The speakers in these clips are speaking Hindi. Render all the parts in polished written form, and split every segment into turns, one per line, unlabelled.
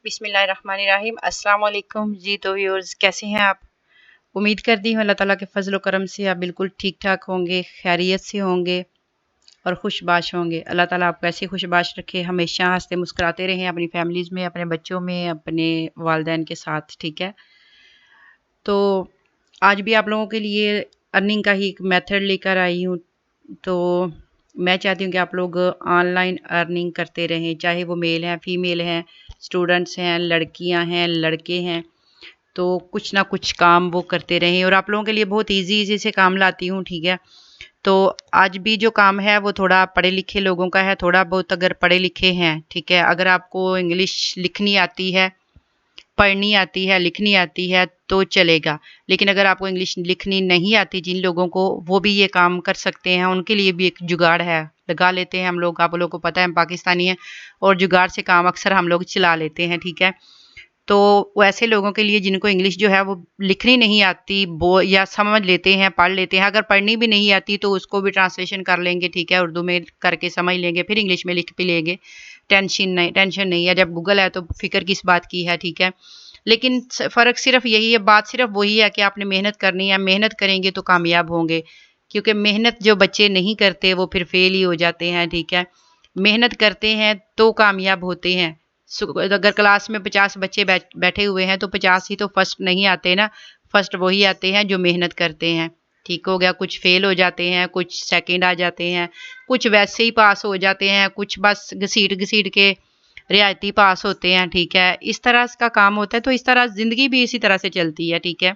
बिस्मिल्लाहिर्रहमानिर्रहीम। अस्सलाम वालेकुम जी। तो व्यूअर्स, कैसे हैं आप? उम्मीद करती हूँ अल्लाह ताला के फजल व करम से आप बिल्कुल ठीक ठाक होंगे, खैरियत से होंगे और खुशबाश होंगे। अल्लाह ताला आपको ऐसे खुशबाश रखे, हमेशा हंसते मुस्कुराते रहें अपनी फैमिलीज़ में, अपने बच्चों में, अपने वालिदैन के साथ, ठीक है। तो आज भी आप लोगों के लिए अर्निंग का ही एक मेथड लेकर आई हूँ। तो मैं चाहती हूँ कि आप लोग ऑनलाइन अर्निंग करते रहें, चाहे वो मेल हैं, फीमेल हैं, स्टूडेंट्स हैं, लड़कियां हैं, लड़के हैं। तो कुछ ना कुछ काम वो करते रहें और आप लोगों के लिए बहुत इजी से काम लाती हूँ, ठीक है। तो आज भी जो काम है वो थोड़ा पढ़े लिखे लोगों का है, थोड़ा बहुत अगर पढ़े लिखे हैं, ठीक है। अगर आपको इंग्लिश लिखनी आती है, पढ़नी आती है, लिखनी आती है तो चलेगा। लेकिन अगर आपको इंग्लिश लिखनी नहीं आती, जिन लोगों को, वो भी ये काम कर सकते हैं। उनके लिए भी एक जुगाड़ है, लगा लेते हैं हम लोग। आप लोगों को पता है हम पाकिस्तानी हैं और जुगाड़ से काम अक्सर हम लोग चला लेते हैं, ठीक है। तो वैसे लोगों के लिए जिनको इंग्लिश जो है वो लिखनी नहीं आती, वो या समझ लेते हैं, पढ़ लेते हैं। अगर पढ़नी भी नहीं आती तो उसको भी ट्रांसलेशन कर लेंगे, ठीक है, उर्दू में करके समझ लेंगे, फिर इंग्लिश में लिख भी लेंगे। टेंशन नहीं है, जब गूगल है तो फिक्र किस बात की है, ठीक है। लेकिन फ़र्क सिर्फ यही है, बात सिर्फ वही है कि आपने मेहनत करनी है। मेहनत करेंगे तो कामयाब होंगे, क्योंकि मेहनत जो बच्चे नहीं करते वो फिर फेल ही हो जाते हैं, ठीक है। मेहनत करते हैं तो कामयाब होते हैं। अगर क्लास में 50 बच्चे बैठे हुए हैं तो 50 ही तो फर्स्ट नहीं आते ना। फर्स्ट वही आते हैं जो मेहनत करते हैं, ठीक हो गया। कुछ फेल हो जाते हैं, कुछ सेकंड आ जाते हैं, कुछ वैसे ही पास हो जाते हैं, कुछ बस घसीट घसीट के रियायती पास होते हैं, ठीक है। इस तरह का काम होता है। तो इस तरह ज़िंदगी भी इसी तरह से चलती है, ठीक है।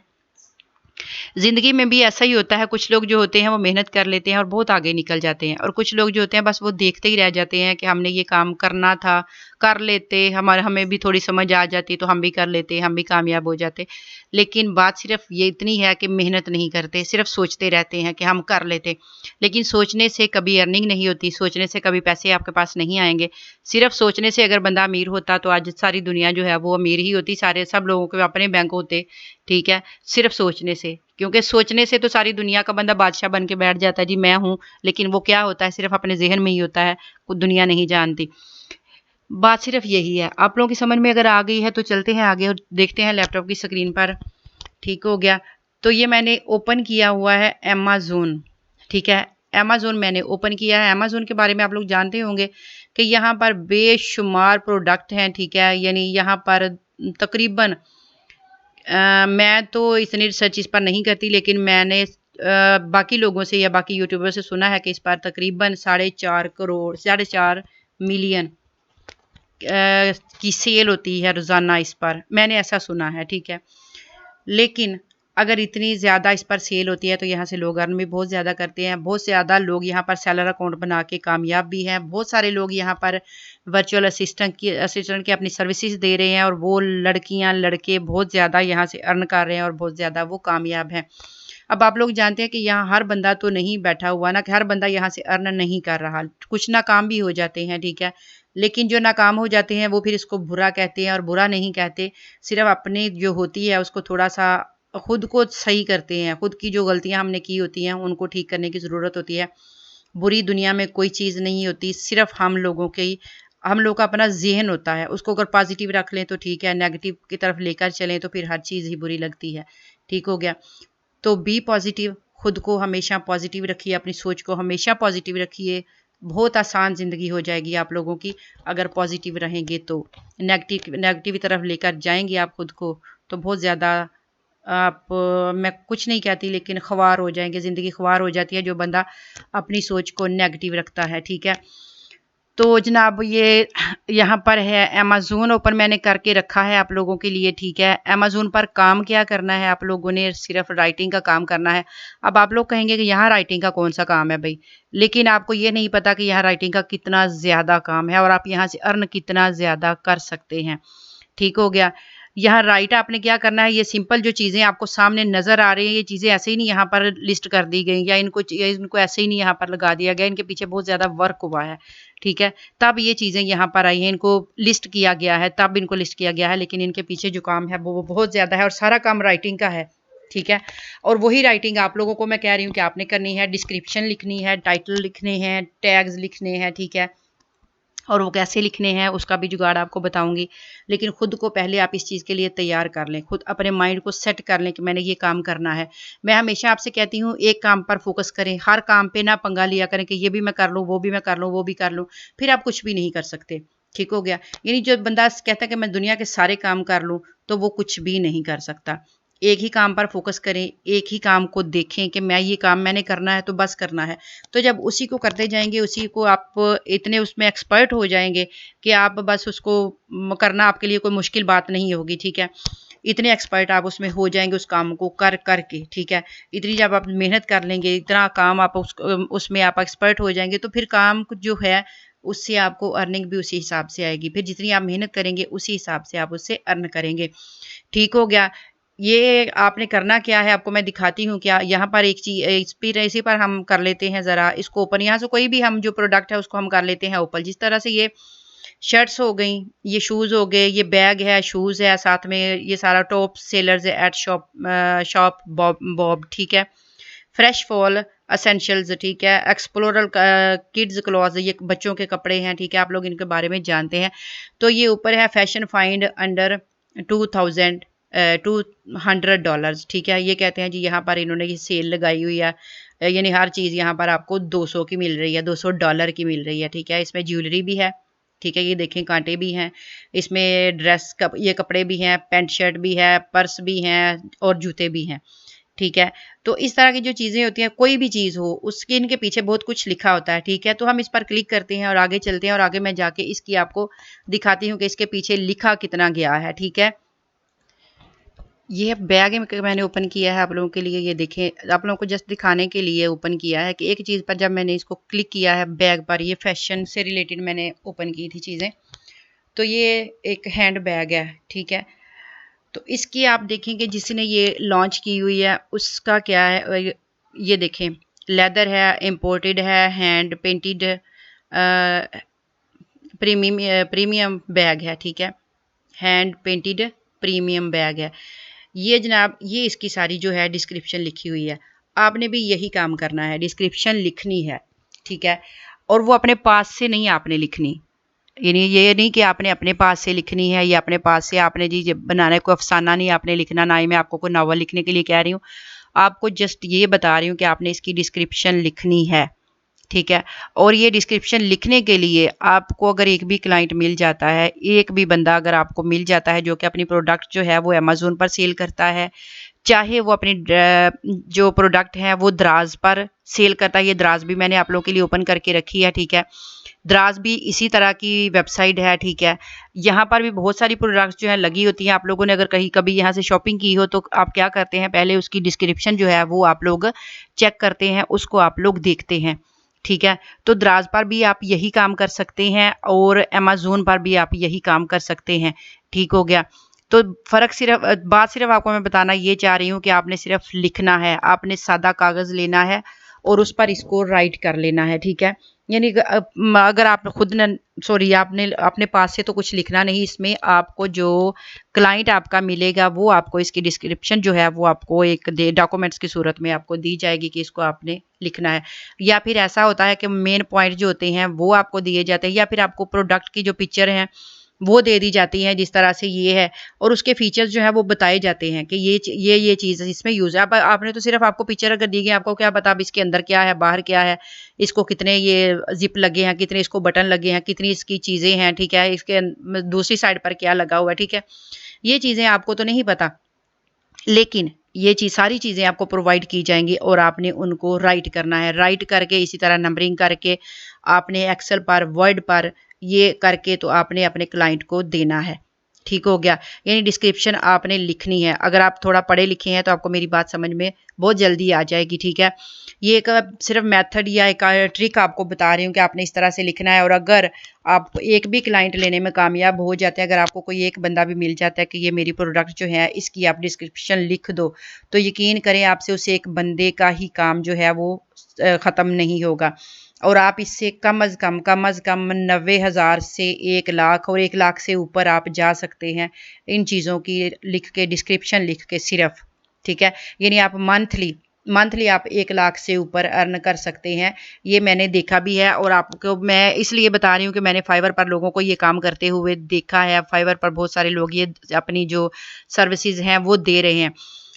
ज़िंदगी में भी ऐसा ही होता है। कुछ लोग जो होते हैं वो मेहनत कर लेते हैं और बहुत आगे निकल जाते हैं, और कुछ लोग जो होते हैं बस वो देखते ही रह जाते हैं कि हमने ये काम करना था, कर लेते, हमें भी थोड़ी समझ आ जाती तो हम भी कर लेते, हम भी कामयाब हो जाते। लेकिन बात सिर्फ ये इतनी है कि मेहनत नहीं करते, सिर्फ सोचते रहते हैं कि हम कर लेते। लेकिन सोचने से कभी अर्निंग नहीं होती, सोचने से कभी पैसे आपके पास नहीं आएंगे। सिर्फ सोचने से अगर बंदा अमीर होता तो आज सारी दुनिया जो है वो अमीर ही होती, सारे सब लोगों के अपने बैंक होते, ठीक है। सिर्फ सोचने से, क्योंकि सोचने से तो सारी दुनिया का बंदा बादशाह बन के बैठ जाता है, जी मैं हूँ। लेकिन वो क्या होता है, सिर्फ अपने जहन में ही होता है, कुछ दुनिया नहीं जानती। बात सिर्फ यही है। आप लोगों की समझ में अगर आ गई है तो चलते हैं आगे और देखते हैं लैपटॉप की स्क्रीन पर, ठीक हो गया। तो ये मैंने ओपन किया हुआ है अमेज़न, ठीक है। अमेज़न मैंने ओपन किया है। अमेज़न के बारे में आप लोग जानते होंगे कि यहाँ पर बेशुमार प्रोडक्ट हैं, ठीक है। यानी यहाँ पर तकरीबन मैं तो इतनी रिसर्च इस पर नहीं करती, लेकिन मैंने बाकी लोगों से या बाकी यूट्यूबर से सुना है कि इस पर तकरीबन 4.5 करोड़, 4.5 मिलियन की सेल होती है रोज़ाना इस पर। मैंने ऐसा सुना है, ठीक है। लेकिन अगर इतनी ज़्यादा इस पर सेल होती है तो यहाँ से लोग अर्न भी बहुत ज़्यादा करते हैं। बहुत ज़्यादा लोग यहाँ पर सेलर अकाउंट बना के कामयाब भी हैं। बहुत सारे लोग यहाँ पर वर्चुअल असिस्टेंट की अपनी सर्विसेज दे रहे हैं, और वो लड़कियाँ लड़के बहुत ज़्यादा यहाँ से अर्न कर रहे हैं और बहुत ज़्यादा वो कामयाब हैं। अब आप लोग जानते हैं कि यहाँ हर बंदा तो नहीं बैठा हुआ ना, कि हर बंदा यहाँ से अर्न नहीं कर रहा। कुछ नाकाम भी हो जाते हैं, ठीक है। लेकिन जो नाकाम हो जाते हैं वो फिर इसको बुरा कहते हैं, और बुरा नहीं कहते, सिर्फ अपनी जो होती है उसको थोड़ा सा खुद को सही करते हैं। खुद की जो गलतियां हमने की होती हैं उनको ठीक करने की ज़रूरत होती है। बुरी दुनिया में कोई चीज़ नहीं होती, सिर्फ हम लोग का अपना ज़हन होता है। उसको अगर पॉजिटिव रख लें तो ठीक है, नेगेटिव की तरफ लेकर चलें तो फिर हर चीज़ ही बुरी लगती है, ठीक हो गया। तो बी पॉजिटिव, खुद को हमेशा पॉजिटिव रखिए, अपनी सोच को हमेशा पॉजिटिव रखिए। बहुत आसान ज़िंदगी हो जाएगी आप लोगों की अगर पॉजिटिव रहेंगे तो। नेगेटिव की तरफ लेकर जाएंगे आप खुद को तो बहुत ज़्यादा आप मैं कुछ नहीं कहती, लेकिन ख्वार हो जाएंगे, ज़िंदगी ख्वार हो जाती है जो बंदा अपनी सोच को नेगेटिव रखता है, ठीक है। तो जनाब ये यहाँ पर है अमेज़न ओपन मैंने करके रखा है आप लोगों के लिए, ठीक है। अमेज़न पर काम क्या करना है, आप लोगों ने सिर्फ राइटिंग का काम करना है। अब आप लोग कहेंगे कि यहाँ राइटिंग का कौन सा काम है भाई, लेकिन आपको ये नहीं पता कि यहाँ राइटिंग का कितना ज़्यादा काम है और आप यहाँ से अर्न कितना ज़्यादा कर सकते हैं, ठीक हो गया। यहाँ राइट आपने क्या करना है, ये सिंपल जो चीज़ें आपको सामने नज़र आ रही हैं, ये चीज़ें ऐसे ही नहीं यहाँ पर लिस्ट कर दी गई, या इनको ऐसे ही नहीं यहाँ पर लगा दिया गया। इनके पीछे बहुत ज़्यादा वर्क हुआ है, ठीक है। तब ये चीज़ें यहाँ पर आई हैं, इनको लिस्ट किया गया है, तब इनको लिस्ट किया गया है। लेकिन इनके पीछे जो काम है वो बहुत ज़्यादा है, और सारा काम राइटिंग का है, ठीक है। और वही राइटिंग आप लोगों को मैं कह रही हूँ कि आपने करनी है। डिस्क्रिप्शन लिखनी है, टाइटल लिखने हैं, टैग्स लिखने हैं, ठीक है। और वो कैसे लिखने हैं उसका भी जुगाड़ आपको बताऊंगी। लेकिन खुद को पहले आप इस चीज़ के लिए तैयार कर लें, खुद अपने माइंड को सेट कर लें कि मैंने ये काम करना है। मैं हमेशा आपसे कहती हूँ एक काम पर फोकस करें, हर काम पे ना पंगा लिया करें कि ये भी मैं कर लूँ, वो भी मैं कर लूँ, वो भी कर लूँ, फिर आप कुछ भी नहीं कर सकते। ठीक हो गया। यानी जो बंदा कहता है कि मैं दुनिया के सारे काम कर लूँ, तो वो कुछ भी नहीं कर सकता। एक ही काम पर फोकस करें, एक ही काम को देखें कि मैं ये काम मैंने करना है तो बस करना है। तो जब उसी को करते जाएंगे, उसी को आप इतने उसमें एक्सपर्ट हो जाएंगे कि आप बस उसको करना आपके लिए कोई मुश्किल बात नहीं होगी। ठीक है, इतने एक्सपर्ट आप उसमें हो जाएंगे उस काम को कर करके। ठीक है, इतनी जब आप मेहनत कर लेंगे, इतना काम आप उसमें आप एक्सपर्ट हो जाएंगे, तो फिर काम जो है उससे आपको अर्निंग भी उसी हिसाब से आएगी। फिर जितनी आप मेहनत करेंगे उसी हिसाब से आप उससे अर्न करेंगे। ठीक हो गया। ये आपने करना क्या है आपको मैं दिखाती हूँ। क्या यहाँ पर एक चीज इसी पर हम कर लेते हैं ज़रा इसको ओपन। यहाँ से कोई भी हम जो प्रोडक्ट है उसको हम कर लेते हैं ओपन। जिस तरह से ये शर्ट्स हो गई, ये शूज़ हो गए, ये बैग है, शूज़ है, साथ में ये सारा टॉप सेलर्स है एट शॉप बॉब। ठीक है, फ्रेश फॉल असेंशियल्स। ठीक है, एक्सप्लोरल किड्स क्लॉथ, ये बच्चों के कपड़े हैं। ठीक है, आप लोग इनके बारे में जानते हैं। तो ये ऊपर है फैशन फाइंड अंडर $200। ठीक है, ये कहते हैं जी यहाँ पर इन्होंने ये सेल लगाई हुई है, यानी हर चीज़ यहाँ पर आपको 200 की मिल रही है, $200 की मिल रही है। ठीक है, इसमें ज्वेलरी भी है। ठीक है, ये देखें कांटे भी हैं इसमें, ये कपड़े भी हैं, पैंट शर्ट भी है, पर्स भी हैं और जूते भी हैं। ठीक है, तो इस तरह की जो चीज़ें होती हैं, कोई भी चीज़ हो उसके इनके पीछे बहुत कुछ लिखा होता है। ठीक है, तो हम इस पर क्लिक करते हैं और आगे चलते हैं और आगे मैं जाके इसकी आपको दिखाती हूँ कि इसके पीछे लिखा कितना गया है। ठीक है, ये बैग मैंने ओपन किया है आप लोगों के लिए। ये देखें, आप लोगों को जस्ट दिखाने के लिए ओपन किया है कि एक चीज़ पर जब मैंने इसको क्लिक किया है बैग पर, ये फैशन से रिलेटेड मैंने ओपन की थी चीज़ें। तो ये एक हैंड बैग है। ठीक है, तो इसकी आप देखेंगे जिसने ये लॉन्च की हुई है उसका क्या है। ये देखें, लेदर है, इम्पोर्टेड है, हैंड पेंटेड प्रीमियम बैग है। ठीक है, हैंड पेंटेड प्रीमियम बैग है ये जनाब। ये इसकी सारी जो है डिस्क्रिप्शन लिखी हुई है। आपने भी यही काम करना है, डिस्क्रिप्शन लिखनी है। ठीक है, और वो अपने पास से नहीं आपने लिखनी, यानी ये नहीं कि आपने अपने पास से लिखनी है या अपने पास से आपने जी बनाना है, कोई अफसाना नहीं आपने लिखना। ना ही मैं आपको कोई नावल लिखने के लिए कह रही हूँ, आपको जस्ट ये बता रही हूँ कि आपने इसकी डिस्क्रिप्शन लिखनी है। ठीक है, और ये डिस्क्रिप्शन लिखने के लिए आपको अगर एक भी क्लाइंट मिल जाता है, एक भी बंदा अगर आपको मिल जाता है जो कि अपनी प्रोडक्ट जो है वो अमेज़न पर सेल करता है, चाहे वो अपनी जो प्रोडक्ट है वो दराज पर सेल करता है। ये दराज भी मैंने आप लोगों के लिए ओपन करके रखी है। ठीक है, दराज भी इसी तरह की वेबसाइट है। ठीक है, यहाँ पर भी बहुत सारी प्रोडक्ट्स जो है लगी होती हैं। आप लोगों ने अगर कहीं कभी यहाँ से शॉपिंग की हो तो आप क्या करते हैं, पहले उसकी डिस्क्रिप्शन जो है वो आप लोग चेक करते हैं, उसको आप लोग देखते हैं। ठीक है, तो दराज पर भी आप यही काम कर सकते हैं और अमेज़न पर भी आप यही काम कर सकते हैं। ठीक हो गया। तो फ़र्क सिर्फ आपको मैं बताना ये चाह रही हूँ कि आपने सिर्फ लिखना है, आपने सादा कागज़ लेना है और उस पर इसको राइट कर लेना है। ठीक है, यानी अगर आप खुद न सॉरी आपने अपने पास से तो कुछ लिखना नहीं, इसमें आपको जो क्लाइंट आपका मिलेगा वो आपको इसकी डिस्क्रिप्शन जो है वो आपको एक डॉक्यूमेंट्स की सूरत में आपको दी जाएगी कि इसको आपने लिखना है। या फिर ऐसा होता है कि मेन पॉइंट जो होते हैं वो आपको दिए जाते हैं, या फिर आपको प्रोडक्ट की जो पिक्चर है वो दे दी जाती हैं, जिस तरह से ये है, और उसके फीचर्स जो है वो बताए जाते हैं कि ये चीज़ इसमें यूज़ है। अब आपने तो सिर्फ आपको पिक्चर अगर दी गई, आपको क्या पता अब इसके अंदर क्या है, बाहर क्या है, इसको कितने ये जिप लगे हैं, कितने इसको बटन लगे हैं, कितनी इसकी चीज़ें हैं। ठीक है, इसके दूसरी साइड पर क्या लगा हुआ है। ठीक है, ये चीज़ें आपको तो नहीं पता, लेकिन ये सारी चीज़ें आपको प्रोवाइड की जाएंगी और आपने उनको राइट करना है। राइट करके इसी तरह नंबरिंग करके आपने एक्सेल पर, वर्ड पर ये करके तो आपने अपने क्लाइंट को देना है। ठीक हो गया, यानी डिस्क्रिप्शन आपने लिखनी है। अगर आप थोड़ा पढ़े लिखे हैं तो आपको मेरी बात समझ में बहुत जल्दी आ जाएगी। ठीक है, ये एक सिर्फ मेथड या एक ट्रिक आपको बता रही हूँ कि आपने इस तरह से लिखना है। और अगर आप एक भी क्लाइंट लेने में कामयाब हो जाते हैं, अगर आपको कोई एक बंदा भी मिल जाता है कि ये मेरी प्रोडक्ट जो है इसकी आप डिस्क्रिप्शन लिख दो, तो यकीन करें आपसे उस एक बंदे का ही काम जो है वो ख़त्म नहीं होगा। और आप इससे कम अज़ कम 90,000 से 1 लाख और 1 लाख से ऊपर आप जा सकते हैं इन चीज़ों की लिख के, डिस्क्रिप्शन लिख के सिर्फ। ठीक है, यानी आप मंथली मंथली आप 1 लाख से ऊपर अर्न कर सकते हैं। ये मैंने देखा भी है और आपको मैं इसलिए बता रही हूँ कि मैंने फाइवर पर लोगों को ये काम करते हुए देखा है। फाइवर पर बहुत सारे लोग ये अपनी जो सर्विसेज हैं वो दे रहे हैं।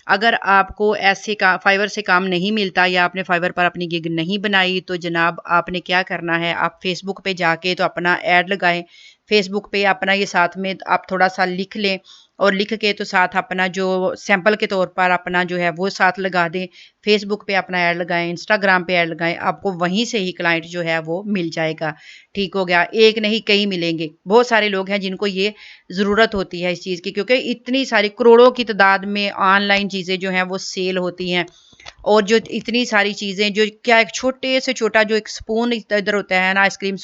अगर आपको ऐसे का फाइवर से काम नहीं मिलता या आपने फाइवर पर अपनी गिग नहीं बनाई तो जनाब आपने क्या करना है, आप फेसबुक पे जाके तो अपना ऐड लगाएं। फेसबुक पे अपना ये साथ में आप थोड़ा सा लिख लें और लिख के तो साथ अपना जो सैंपल के तौर पर अपना जो है वो साथ लगा दें। फेसबुक पे अपना ऐड लगाएं, इंस्टाग्राम पे ऐड लगाएं, आपको वहीं से ही क्लाइंट जो है वो मिल जाएगा। ठीक हो गया, एक नहीं कई मिलेंगे। बहुत सारे लोग हैं जिनको ये ज़रूरत होती है इस चीज़ की, क्योंकि इतनी सारी करोड़ों की तादाद में ऑनलाइन चीज़ें जो हैं वो सेल होती हैं। और जो इतनी सारी चीज़ें जो क्या एक छोटे से छोटा जो एक स्पून इधर होता है ना, आइसक्रीम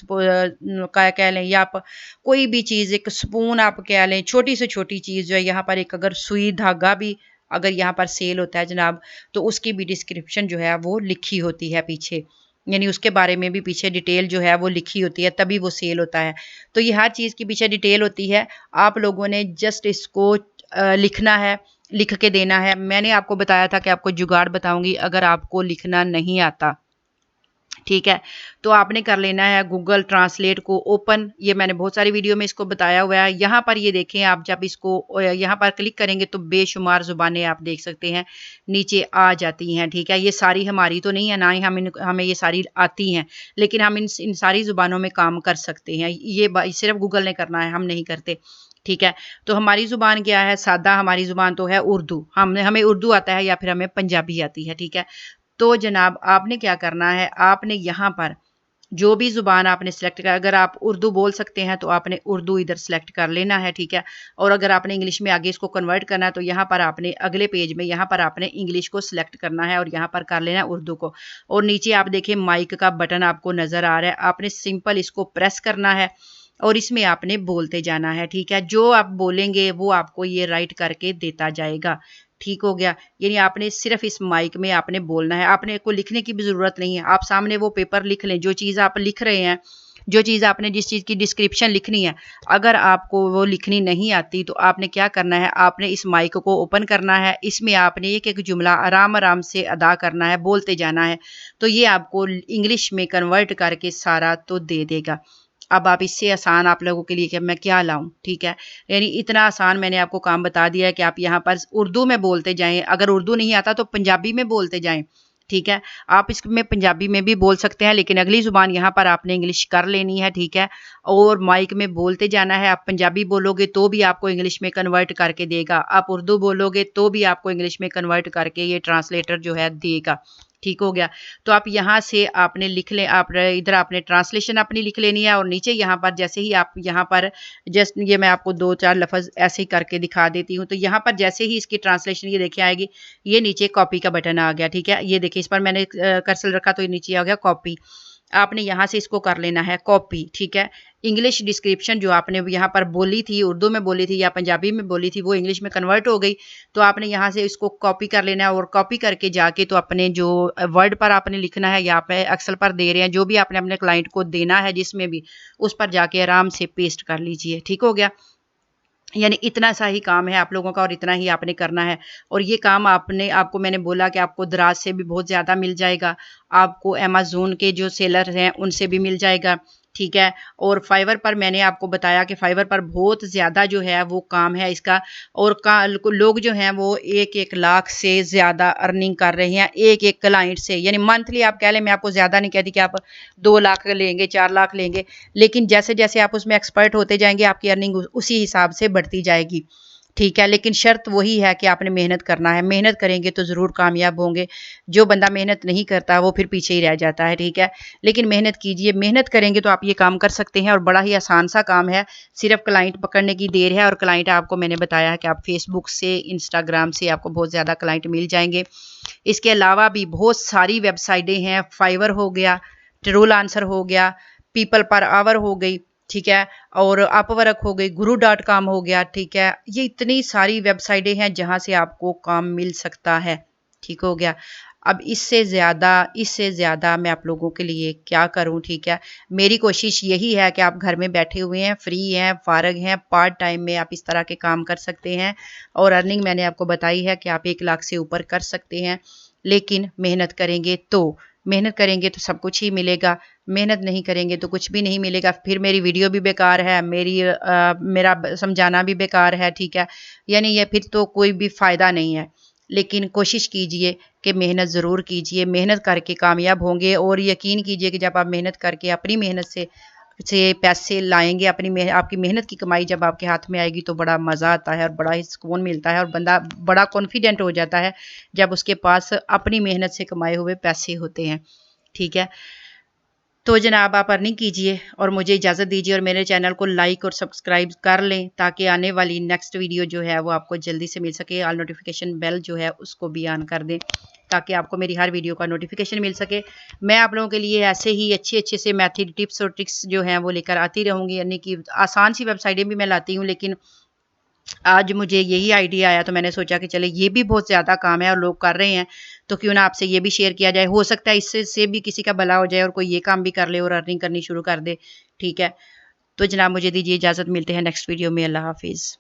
का कह लें या आप कोई भी चीज़ एक स्पून आप कह लें, छोटी से छोटी चीज़ जो है यहाँ पर एक अगर सुई धागा भी अगर यहाँ पर सेल होता है जनाब, तो उसकी भी डिस्क्रिप्शन जो है वो लिखी होती है पीछे, यानी उसके बारे में भी पीछे डिटेल जो है वो लिखी होती है, तभी वो सेल होता है। तो ये हर चीज़ की पीछे डिटेल होती है। आप लोगों ने जस्ट इसको लिखना है, लिख के देना है। मैंने आपको बताया था कि आपको जुगाड़ बताऊंगी अगर आपको लिखना नहीं आता, ठीक है, तो आपने कर लेना है गूगल ट्रांसलेट को ओपन। ये मैंने बहुत सारी वीडियो में इसको बताया हुआ है। यहाँ पर ये देखें, आप जब इसको यहाँ पर क्लिक करेंगे तो बेशुमार ज़ुबानें आप देख सकते हैं नीचे आ जाती हैं। ठीक है, ये सारी हमारी तो नहीं है, ना ही हमें ये सारी आती हैं, लेकिन हम इन सारी ज़ुबानों में काम कर सकते हैं। ये सिर्फ गूगल ने करना है, हम नहीं करते। ठीक है, तो हमारी ज़ुबान क्या है, सादा हमारी ज़ुबान तो है उर्दू। हमें उर्दू आता है या फिर हमें पंजाबी आती है। ठीक है, तो जनाब आपने क्या करना है, आपने यहाँ पर जो भी ज़ुबान आपने सेलेक्ट कर, अगर आप उर्दू बोल सकते हैं तो आपने उर्दू इधर सेलेक्ट कर लेना है। ठीक है, और अगर आपने इंग्लिश में आगे इसको कन्वर्ट करना है तो यहाँ पर आपने अगले पेज में यहाँ पर आपने इंग्लिश को सिलेक्ट करना है और यहाँ पर कर लेना है उर्दू को। और नीचे आप देखें माइक का बटन आपको नज़र आ रहा है, आपने सिंपल इसको प्रेस करना है और इसमें आपने बोलते जाना है। ठीक है, जो आप बोलेंगे वो आपको ये राइट करके देता जाएगा। ठीक हो गया, यानी आपने सिर्फ इस माइक में आपने बोलना है, आपने को लिखने की भी ज़रूरत नहीं है। आप सामने वो पेपर लिख लें, जो चीज़ आप लिख रहे हैं, जो चीज़ आपने जिस चीज़ की डिस्क्रिप्शन लिखनी है, अगर आपको वो लिखनी नहीं आती तो आपने क्या करना है, आपने इस माइक को ओपन करना है, इसमें आपने एक एक जुमला आराम आराम से अदा करना है, बोलते जाना है, तो ये आपको इंग्लिश में कन्वर्ट करके सारा तो दे देगा। अब आप इससे आसान आप लोगों के लिए कि मैं क्या लाऊं। ठीक है, यानी इतना आसान मैंने आपको काम बता दिया है कि आप यहाँ पर उर्दू में बोलते जाएं, अगर उर्दू नहीं आता तो पंजाबी में बोलते जाएं। ठीक है, आप इसमें पंजाबी में भी बोल सकते हैं, लेकिन अगली ज़ुबान यहाँ पर आपने इंग्लिश कर लेनी है। ठीक है, और माइक में बोलते जाना है। आप पंजाबी बोलोगे तो भी आपको इंग्लिश में कन्वर्ट करके देगा, आप उर्दू बोलोगे तो भी आपको इंग्लिश में कन्वर्ट करके ये ट्रांसलेटर जो है देगा। ठीक हो गया, तो आप यहाँ से आपने लिख लें, आप इधर आपने ट्रांसलेशन अपनी लिख लेनी है और नीचे यहाँ पर जैसे ही आप यहाँ पर जस्ट ये मैं आपको 2-4 लफ्ज़ ऐसे ही करके दिखा देती हूँ। तो यहाँ पर जैसे ही इसकी ट्रांसलेशन ये देखिए आएगी, ये नीचे कॉपी का बटन आ गया। ठीक है, ये देखिए इस पर मैंने कर्सर रखा तो ये नीचे आ गया कॉपी। आपने यहाँ से इसको कर लेना है कॉपी। ठीक है, इंग्लिश डिस्क्रिप्शन जो आपने यहाँ पर बोली थी, उर्दू में बोली थी या पंजाबी में बोली थी, वो इंग्लिश में कन्वर्ट हो गई, तो आपने यहाँ से इसको कॉपी कर लेना है और कॉपी करके जाके तो अपने जो वर्ड पर आपने लिखना है या पे एक्सेल पर दे रहे हैं, जो भी आपने अपने क्लाइंट को देना है जिसमें भी, उस पर जाके आराम से पेस्ट कर लीजिए। ठीक हो गया, यानी इतना सा ही काम है आप लोगों का और इतना ही आपने करना है। और ये काम आपको मैंने बोला कि आपको दराज से भी बहुत ज़्यादा मिल जाएगा, आपको अमेज़न के जो सेलर हैं उनसे भी मिल जाएगा। ठीक है, और फाइवर पर मैंने आपको बताया कि फाइवर पर बहुत ज़्यादा जो है वो काम है इसका, और लोग जो हैं वो 1-1 लाख से ज़्यादा अर्निंग कर रहे हैं एक-एक क्लाइंट से। यानी मंथली आप कह लें, मैं आपको ज़्यादा नहीं कहती कि आप 2 लाख लेंगे, 4 लाख लेंगे, लेकिन जैसे जैसे आप उसमें एक्सपर्ट होते जाएंगे आपकी अर्निंग उसी हिसाब से बढ़ती जाएगी। ठीक है, लेकिन शर्त वही है कि आपने मेहनत करना है, मेहनत करेंगे तो ज़रूर कामयाब होंगे। जो बंदा मेहनत नहीं करता वो फिर पीछे ही रह जाता है। ठीक है, लेकिन मेहनत कीजिए, मेहनत करेंगे तो आप ये काम कर सकते हैं और बड़ा ही आसान सा काम है, सिर्फ क्लाइंट पकड़ने की देर है। और क्लाइंट आपको मैंने बताया है कि आप फेसबुक से, इंस्टाग्राम से आपको बहुत ज़्यादा क्लाइंट मिल जाएंगे। इसके अलावा भी बहुत सारी वेबसाइटें हैं, फाइवर हो गया, ट्रूल आंसर हो गया, पीपल पर आवर हो गई, ठीक है, और अपवर्क हो गई, guru.com हो गया। ठीक है, ये इतनी सारी वेबसाइटें हैं जहां से आपको काम मिल सकता है। ठीक हो गया, अब इससे ज़्यादा मैं आप लोगों के लिए क्या करूं। ठीक है, मेरी कोशिश यही है कि आप घर में बैठे हुए हैं, फ्री हैं, फारग हैं, पार्ट टाइम में आप इस तरह के काम कर सकते हैं और अर्निंग मैंने आपको बताई है कि आप 1 लाख से ऊपर कर सकते हैं। लेकिन मेहनत करेंगे तो सब कुछ ही मिलेगा। मेहनत नहीं करेंगे तो कुछ भी नहीं मिलेगा। फिर मेरी वीडियो भी बेकार है, मेरा समझाना भी बेकार है, ठीक है। यानी ये फिर तो कोई भी फ़ायदा नहीं है। लेकिन कोशिश कीजिए कि मेहनत ज़रूर कीजिए, मेहनत करके कामयाब होंगे। और यकीन कीजिए कि जब आप मेहनत करके अपनी मेहनत से पैसे लाएंगे, आपकी मेहनत की कमाई जब आपके हाथ में आएगी तो बड़ा मज़ा आता है और बड़ा ही सुकून मिलता है और बंदा बड़ा कॉन्फिडेंट हो जाता है जब उसके पास अपनी मेहनत से कमाए हुए पैसे होते हैं, ठीक है। तो जनाब आप अर्निंग कीजिए और मुझे इजाज़त दीजिए और मेरे चैनल को लाइक और सब्सक्राइब कर लें ताकि आने वाली नेक्स्ट वीडियो जो है वो आपको जल्दी से मिल सके। ऑल नोटिफिकेशन बेल जो है उसको भी ऑन कर दें ताकि आपको मेरी हर वीडियो का नोटिफिकेशन मिल सके। मैं आप लोगों के लिए ऐसे ही अच्छे से मैथड टिप्स और ट्रिक्स जो हैं वो लेकर आती रहूँगी। यानी कि आसान सी वेबसाइटें भी मैं लाती हूँ, लेकिन आज मुझे यही आइडिया आया तो मैंने सोचा कि चले ये भी बहुत ज़्यादा काम है और लोग कर रहे हैं तो क्यों ना आपसे ये भी शेयर किया जाए। हो सकता है इससे भी किसी का भला हो जाए और कोई ये काम भी कर ले और अर्निंग करनी शुरू कर दे, ठीक है। तो जनाब मुझे दीजिए इजाज़त, मिलते हैं नेक्स्ट वीडियो में। अल्लाह हाफिज़।